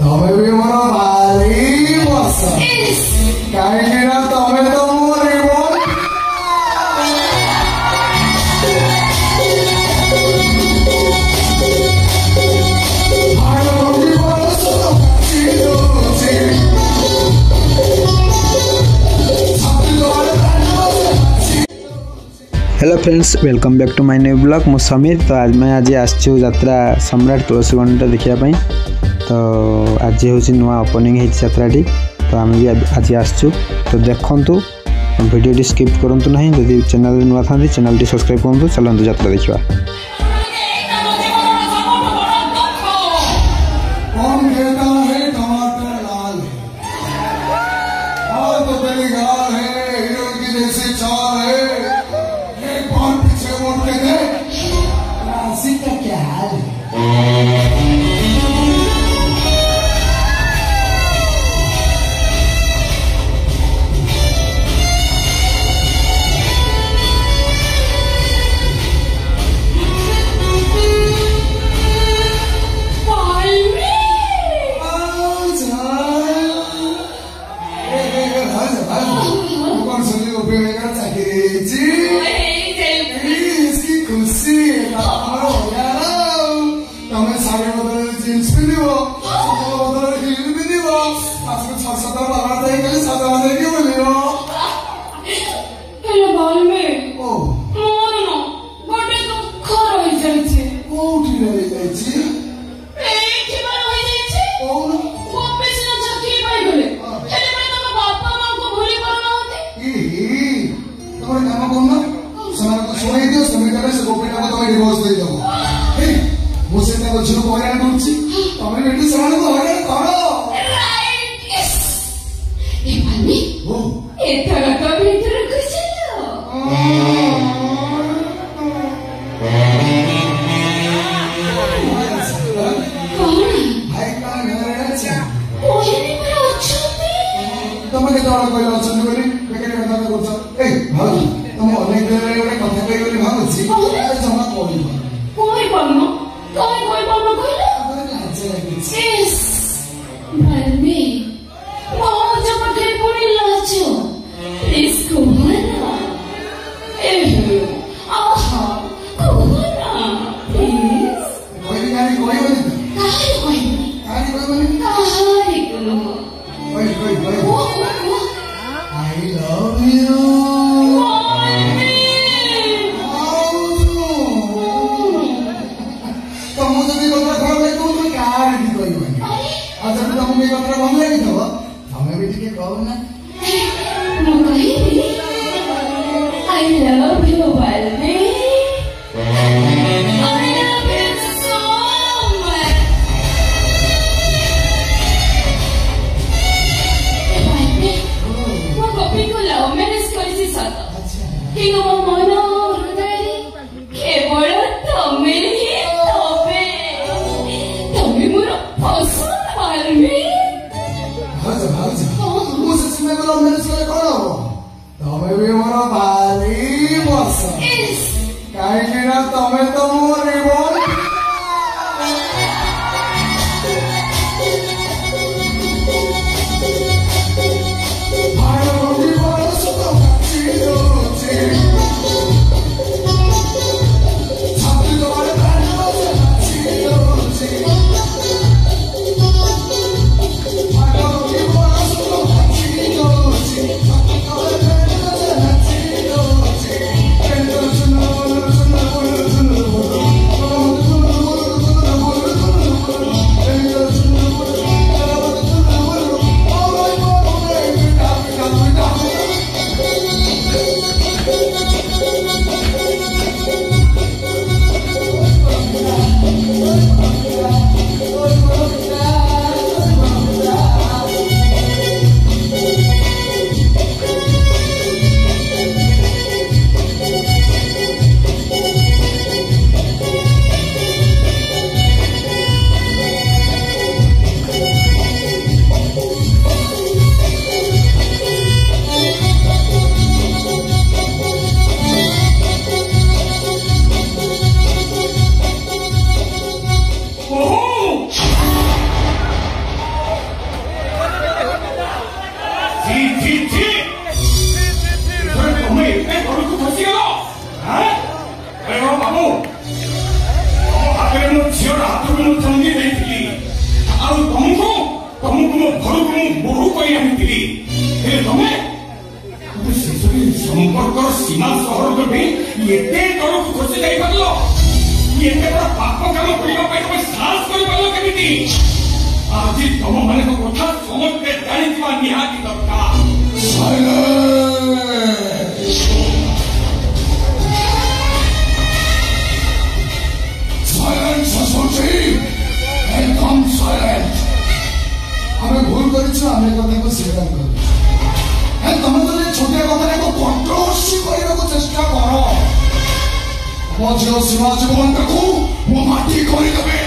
ତମେ ବି ମୋର ଭାରି ପସନ୍ଦ କାହିଁକି ନା ତମେ ତ ମୋ remote. Hello friends, welcome back to my new blog. मु समीर। तो आज मैं आज आसछु यात्रा सम्राट तुलसी गणेश देखिया तो आज हूँ नुआ ओपनिंग है यात्राटी। तो आम भी आज आसछु तो देखंतु वीडियो स्किप करंतु नहीं। जदि चैनल नुआ था चैनल सब्सक्राइब करंतु। चलंतु यात्रा देखिबा। एते तोरକୁ ଖସି ଯାଇ ପାରଲ ଏତେ ବଡ଼ ପାପ କାମ କରିବା ପାଇଁ ତମେ ସାହସ କରିପାରିଲ କେମିତି ଆଜି ତମ ମାନଙ୍କ କଥା ସମସ୍ତେ ଜାଣିଥିବା ନିହାତି ଦରକାର एकदम साइलेंट हमें भूल करिछु हमें कथा को स्वीकार करू ए तमे तो ये छोटे कथा को कंट्रोवर्सी करबा को चेष्टा करो मो जो शिवाजी भगवान को वो माटी करी देबे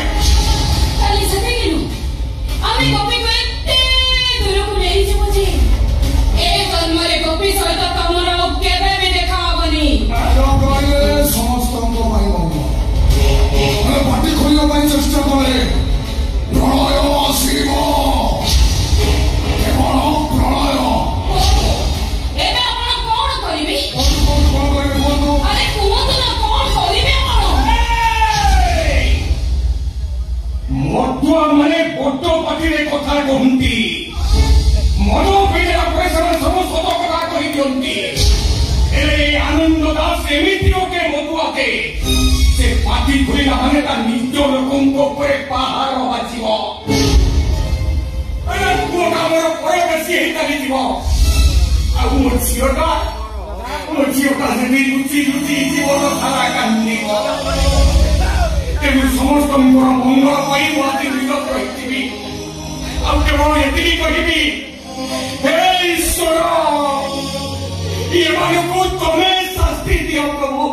खाली सते गेलु हमें कॉपी को एते दूर को नहीं जे मुझे ए जन्मरे कॉपी सहित तमरा केबे भी देखा हबनी आरो गए समस्त को भाई बंधु हमें माटी खोलियो ପାଇଁ चेष्टा करे प्रलय शिव केवल प्रलय एबे आपण कोन करिबी कौन करे बोलू अरे कुहत ना कोन करिबे आपण ମଟୁଆ ମାନେ ବଡ ପାଟିରେ କଥା କହନ୍ତି ମନ ପିଇଲା ପରେ ସେମାନେ ସବୁ ସତ କଥା କହିଦିଅନ୍ତି ହେଲେ ଆନନ୍ଦ ଦାସ ଏମିତି ଲୋକେ ମଟୁଆଟେ ସେ ପାଟି ଖୋଲିଲା ମାନେ ତା ନିଜ ଲୋକଙ୍କ ଉପରେ ପାହାର ବାଜିବ ପୁଅଟା ଆମର ପରବେଶୀ ହେଇ ଚାଲିଯିବ ଆଉ ମୋ ଝିଅଟା ସେଠି ଲୁଚି ଲୁଚି ଜୀବନ ସାରା କାନ୍ଦିବ ତେଣୁ ସମସ୍ତଙ୍କର ମଙ୍ଗଳ ପାଇଁ ମୁଁ ଆଜି ବିରତ ରହିଥିବି ଆଉ କେବଳ ଏତିକି କହିବି ହେ ଈଶ୍ୱର ଏମାନଙ୍କୁ ତମେ ଶାସ୍ତି ଦିଅ ପ୍ରଭୁ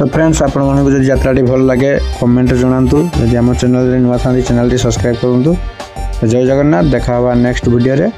तो फ्रेंड्स आपण मानक जब यात्राटी भल लगे कमेंट जनातु जदि आम चैनल नुआ था चैनल सब्सक्राइब करूँ जय जगन्नाथ देखा नेक्स्ट वीडियो रे।